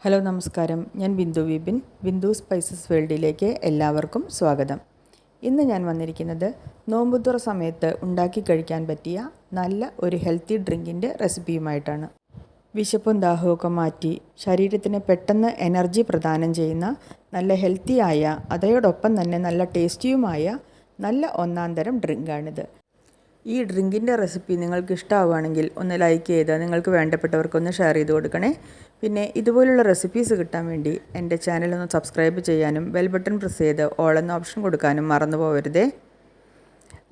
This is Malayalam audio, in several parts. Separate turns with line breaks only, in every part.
ഹലോ നമസ്കാരം, ഞാൻ ബിന്ദു വിപിൻ. ബിന്ദു സ്പൈസസ് വേൾഡിലേക്ക് എല്ലാവർക്കും സ്വാഗതം. ഇന്ന് ഞാൻ വന്നിരിക്കുന്നത് നോമ്പുതുറ സമയത്ത് ഉണ്ടാക്കി കഴിക്കാൻ പറ്റിയ നല്ല ഒരു ഹെൽത്തി ഡ്രിങ്കിൻ്റെ റെസിപ്പിയുമായിട്ടാണ്. വിശപ്പും ദാഹമൊക്കെ മാറ്റി ശരീരത്തിന് പെട്ടെന്ന് എനർജി പ്രദാനം ചെയ്യുന്ന നല്ല ഹെൽത്തിയായ അതോടൊപ്പം തന്നെ നല്ല ടേസ്റ്റിയുമായ നല്ല ഒന്നാം തരം ഡ്രിങ്കാണിത്. ഈ ഡ്രിങ്കിൻ്റെ റെസിപ്പി നിങ്ങൾക്ക് ഇഷ്ടമാവുകയാണെങ്കിൽ ഒന്ന് ലൈക്ക് ചെയ്ത് നിങ്ങൾക്ക് വേണ്ടപ്പെട്ടവർക്കൊന്ന് ഷെയർ ചെയ്ത് കൊടുക്കണേ. പിന്നെ ഇതുപോലുള്ള റെസിപ്പീസ് കിട്ടാൻ വേണ്ടി എൻ്റെ ചാനലൊന്ന് സബ്സ്ക്രൈബ് ചെയ്യാനും ബെൽ ബട്ടൺ പ്രസ് ചെയ്ത് ഓൾ എന്ന ഓപ്ഷൻ കൊടുക്കാനും മറന്നു പോകരുതേ.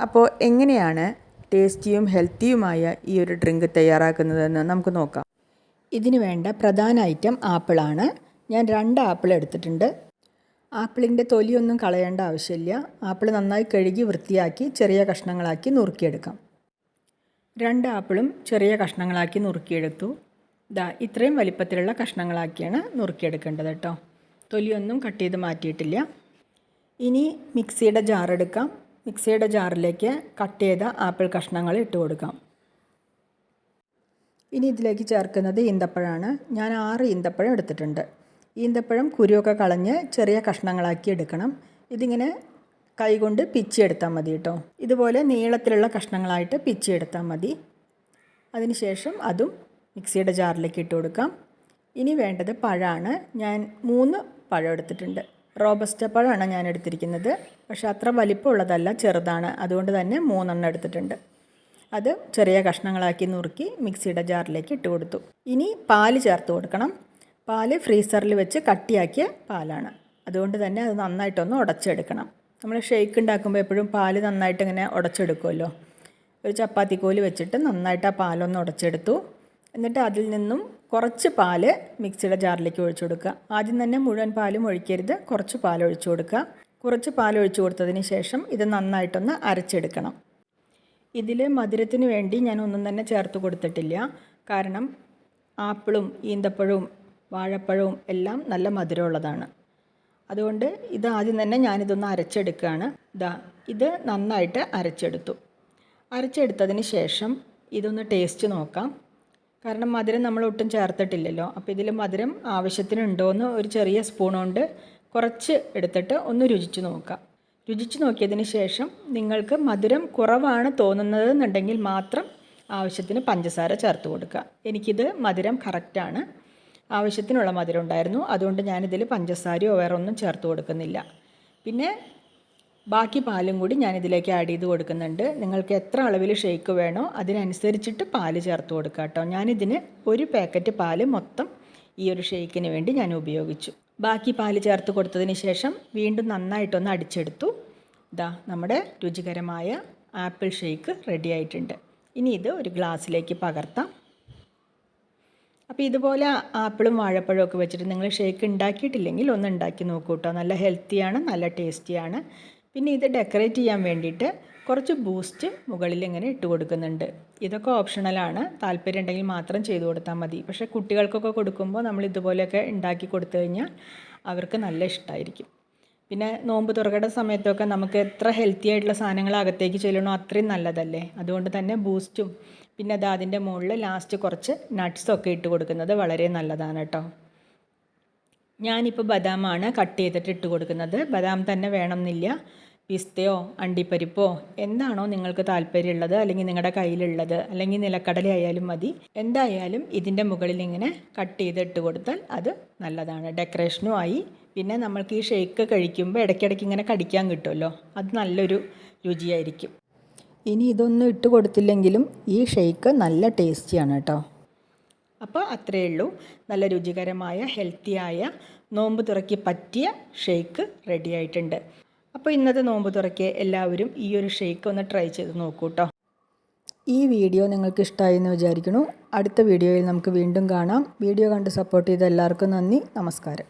അപ്പോൾ എങ്ങനെയാണ് ടേസ്റ്റിയും ഹെൽത്തിയുമായ ഈ ഒരു ഡ്രിങ്ക് തയ്യാറാക്കുന്നതെന്ന് നമുക്ക് നോക്കാം. ഇതിന് വേണ്ട പ്രധാന ഐറ്റം ആപ്പിളാണ്. ഞാൻ 2 ആപ്പിൾ എടുത്തിട്ടുണ്ട്. ആപ്പിളിൻ്റെ തൊലിയൊന്നും കളയേണ്ട ആവശ്യമില്ല. ആപ്പിൾ നന്നായി കഴുകി വൃത്തിയാക്കി ചെറിയ കഷ്ണങ്ങളാക്കി നുറുക്കിയെടുക്കാം. 2 ആപ്പിളും ചെറിയ കഷ്ണങ്ങളാക്കി നുറുക്കിയെടുത്തു. ഇത്രയും വലിപ്പത്തിലുള്ള കഷ്ണങ്ങളാക്കിയാണ് നുറുക്കിയെടുക്കേണ്ടത് കേട്ടോ. തൊലിയൊന്നും കട്ട് ചെയ്ത് മാറ്റിയിട്ടില്ല. ഇനി മിക്സിയുടെ ജാർ എടുക്കാം. മിക്സിയുടെ ജാറിലേക്ക് കട്ട് ചെയ്ത ആപ്പിൾ കഷ്ണങ്ങൾ ഇട്ട് കൊടുക്കാം. ഇനി ഇതിലേക്ക് ചേർക്കുന്നത് ഈന്തപ്പഴമാണ്. ഞാൻ 6 ഈന്തപ്പഴം എടുത്തിട്ടുണ്ട്. ഈന്തപ്പഴം കുരുവൊക്കെ കളഞ്ഞ് ചെറിയ കഷ്ണങ്ങളാക്കി എടുക്കണം. ഇതിങ്ങനെ കൈകൊണ്ട് പിച്ചിയെടുത്താൽ മതി കേട്ടോ. ഇതുപോലെ നീളത്തിലുള്ള കഷ്ണങ്ങളായിട്ട് പിച്ചിയെടുത്താൽ മതി. അതിനുശേഷം അതും മിക്സിയുടെ ജാറിലേക്ക് ഇട്ട് കൊടുക്കാം. ഇനി വേണ്ടത് പഴമാണ്. ഞാൻ 3 പഴം എടുത്തിട്ടുണ്ട്. റോബസ്റ്റ പഴമാണ് ഞാൻ എടുത്തിരിക്കുന്നത്. പക്ഷേ അത്ര വലിപ്പമുള്ളതല്ല, ചെറുതാണ്. അതുകൊണ്ട് തന്നെ 3 എണ്ണം എടുത്തിട്ടുണ്ട്. അത് ചെറിയ കഷ്ണങ്ങളാക്കി നുറുക്കി മിക്സിയുടെ ജാറിലേക്ക് ഇട്ട് കൊടുത്തു. ഇനി പാല് ചേർത്ത് കൊടുക്കണം. പാല് ഫ്രീസറിൽ വെച്ച് കട്ടിയാക്കിയ പാലാണ്. അതുകൊണ്ട് തന്നെ അത് നന്നായിട്ടൊന്ന് ഉടച്ചെടുക്കണം. നമ്മൾ ഷേക്ക് ഉണ്ടാക്കുമ്പോൾ എപ്പോഴും പാല് നന്നായിട്ട് ഇങ്ങനെ ഉടച്ചെടുക്കുമല്ലോ. ഒരു ചപ്പാത്തി കോല് വെച്ചിട്ട് നന്നായിട്ട് ആ പാലൊന്ന് ഉടച്ചെടുത്തു. എന്നിട്ട് അതിൽ നിന്നും കുറച്ച് പാല് മിക്സിയുടെ ജാറിലേക്ക് ഒഴിച്ചു കൊടുക്കുക. ആദ്യം തന്നെ മുഴുവൻ പാലും ഒഴിക്കരുത്, കുറച്ച് പാൽ ഒഴിച്ചു കൊടുക്കുക. കുറച്ച് പാൽ ഒഴിച്ചു കൊടുത്തതിന് ശേഷം ഇത് നന്നായിട്ടൊന്ന് അരച്ചെടുക്കണം. ഇതിൽ മധുരത്തിന് വേണ്ടി ഞാൻ ഒന്നും തന്നെ ചേർത്ത് കൊടുത്തിട്ടില്ല. കാരണം ആപ്പിളും ഈന്തപ്പഴവും വാഴപ്പഴവും എല്ലാം നല്ല മധുരമുള്ളതാണ്. അതുകൊണ്ട് ഇത് ആദ്യം തന്നെ ഞാനിതൊന്ന് അരച്ചെടുക്കുകയാണ്. ഇത് നന്നായിട്ട് അരച്ചെടുത്തു. അരച്ചെടുത്തതിന് ശേഷം ഇതൊന്ന് ടേസ്റ്റ് നോക്കാം. കാരണം മധുരം നമ്മൾ ഒട്ടും ചേർത്തിട്ടില്ലല്ലോ. അപ്പോൾ ഇതിൽ മധുരം ആവശ്യത്തിനുണ്ടോയെന്ന് ഒരു ചെറിയ സ്പൂൺ കൊണ്ട് കുറച്ച് എടുത്തിട്ട് ഒന്ന് രുചിച്ച് നോക്കാം. രുചിച്ച് നോക്കിയതിന് ശേഷം നിങ്ങൾക്ക് മധുരം കുറവാണ് തോന്നുന്നതെന്നുണ്ടെങ്കിൽ മാത്രം ആവശ്യത്തിന് പഞ്ചസാര ചേർത്ത് കൊടുക്കുക. എനിക്കിത് മധുരം കറക്റ്റാണ്. ആവശ്യത്തിനുള്ള മധുരം ഉണ്ടായിരുന്നു. അതുകൊണ്ട് ഞാനിതിൽ പഞ്ചസാരയോ വേറെ ഒന്നും ചേർത്ത് കൊടുക്കുന്നില്ല. പിന്നെ ബാക്കി പാലും കൂടി ഞാനിതിലേക്ക് ആഡ് ചെയ്ത് കൊടുക്കുന്നുണ്ട്. നിങ്ങൾക്ക് എത്ര അളവിൽ ഷേക്ക് വേണോ അതിനനുസരിച്ചിട്ട് പാല് ചേർത്ത് കൊടുക്കുക കേട്ടോ. ഞാനിതിന് 1 പാക്കറ്റ് പാല് മൊത്തം ഈ ഒരു ഷേക്കിന് വേണ്ടി ഞാൻ ഉപയോഗിച്ചു. ബാക്കി പാല് ചേർത്ത് കൊടുത്തതിന് ശേഷം വീണ്ടും നന്നായിട്ടൊന്ന് അടിച്ചെടുത്തു. നമ്മുടെ രുചികരമായ ആപ്പിൾ ഷേക്ക് റെഡി ആയിട്ടുണ്ട്. ഇനി ഇത് ഒരു ഗ്ലാസ്സിലേക്ക് പകർത്താം. അപ്പോൾ ഇതുപോലെ ആപ്പിളും വാഴപ്പഴവും ഒക്കെ വെച്ചിട്ട് നിങ്ങൾ ഷേക്ക് ഉണ്ടാക്കിയിട്ടില്ലെങ്കിൽ ഒന്ന് ഉണ്ടാക്കി നോക്കൂ കേട്ടോ. നല്ല ഹെൽത്തിയാണ്, നല്ല ടേസ്റ്റിയാണ്. പിന്നെ ഇത് ഡെക്കറേറ്റ് ചെയ്യാൻ വേണ്ടിയിട്ട് കുറച്ച് ബൂസ്റ്റ് മുകളിൽ ഇങ്ങനെ ഇട്ട് കൊടുക്കുന്നുണ്ട്. ഇതൊക്കെ ഓപ്ഷണലാണ്. താല്പര്യം ഉണ്ടെങ്കിൽ മാത്രം ചെയ്ത് കൊടുത്താൽ മതി. പക്ഷേ കുട്ടികൾക്കൊക്കെ കൊടുക്കുമ്പോൾ നമ്മൾ ഇതുപോലെയൊക്കെ ഉണ്ടാക്കി കൊടുത്തു കഴിഞ്ഞാൽ അവർക്ക് നല്ല ഇഷ്ടമായിരിക്കും. പിന്നെ നോമ്പ് തുറക്കയുടെ സമയത്തൊക്കെ നമുക്ക് എത്ര ഹെൽത്തി ആയിട്ടുള്ള സാധനങ്ങൾ അകത്തേക്ക് ചെല്ലണോ അത്രയും നല്ലതല്ലേ. അതുകൊണ്ട് തന്നെ ബൂസ്റ്റും പിന്നെ അതിൻ്റെ മുകളിൽ ലാസ്റ്റ് കുറച്ച് നട്ട്സൊക്കെ ഇട്ട് കൊടുക്കുന്നത് വളരെ നല്ലതാണ് കേട്ടോ. ഞാനിപ്പോൾ ബദാമാണ് കട്ട് ചെയ്തിട്ട് ഇട്ട് കൊടുക്കുന്നത്. ബദാം തന്നെ വേണമെന്നില്ല. പിസ്തയോ അണ്ടിപ്പരിപ്പോ എന്താണോ നിങ്ങൾക്ക് താല്പര്യമുള്ളത്, അല്ലെങ്കിൽ നിങ്ങളുടെ കയ്യിലുള്ളത്, അല്ലെങ്കിൽ നിലക്കടല ആയാലും മതി. എന്തായാലും ഇതിൻ്റെ മുകളിൽ ഇങ്ങനെ കട്ട് ചെയ്ത് ഇട്ട് കൊടുത്താൽ അത് നല്ലതാണ്. ഡെക്കറേഷനും ആയി. പിന്നെ നമ്മൾക്ക് ഈ ഷേക്ക് കഴിക്കുമ്പോൾ ഇടയ്ക്കിടയ്ക്ക് ഇങ്ങനെ കടിക്കാൻ കിട്ടുമല്ലോ, അത് നല്ലൊരു രുചിയായിരിക്കും. ഇനി ഇതൊന്നും ഇട്ട് കൊടുത്തില്ലെങ്കിലും ഈ ഷേക്ക് നല്ല ടേസ്റ്റിയാണ് കേട്ടോ. അപ്പോൾ അത്രയേ ഉള്ളൂ. നല്ല രുചികരമായ ഹെൽത്തിയായ നോമ്പ് തുറയ്ക്ക് പറ്റിയ ഷേക്ക് റെഡി ആയിട്ടുണ്ട്. അപ്പോൾ ഇന്നത്തെ നോമ്പ് തുറയ്ക്ക് എല്ലാവരും ഈ ഒരു ഷേക്ക് ഒന്ന് ട്രൈ ചെയ്ത് നോക്കൂ കേട്ടോ. ഈ വീഡിയോ നിങ്ങൾക്ക് ഇഷ്ടമായി എന്ന് വിചാരിക്കുന്നു. അടുത്ത വീഡിയോയിൽ നമുക്ക് വീണ്ടും കാണാം. വീഡിയോ കണ്ട് സപ്പോർട്ട് ചെയ്ത എല്ലാവർക്കും നന്ദി. നമസ്കാരം.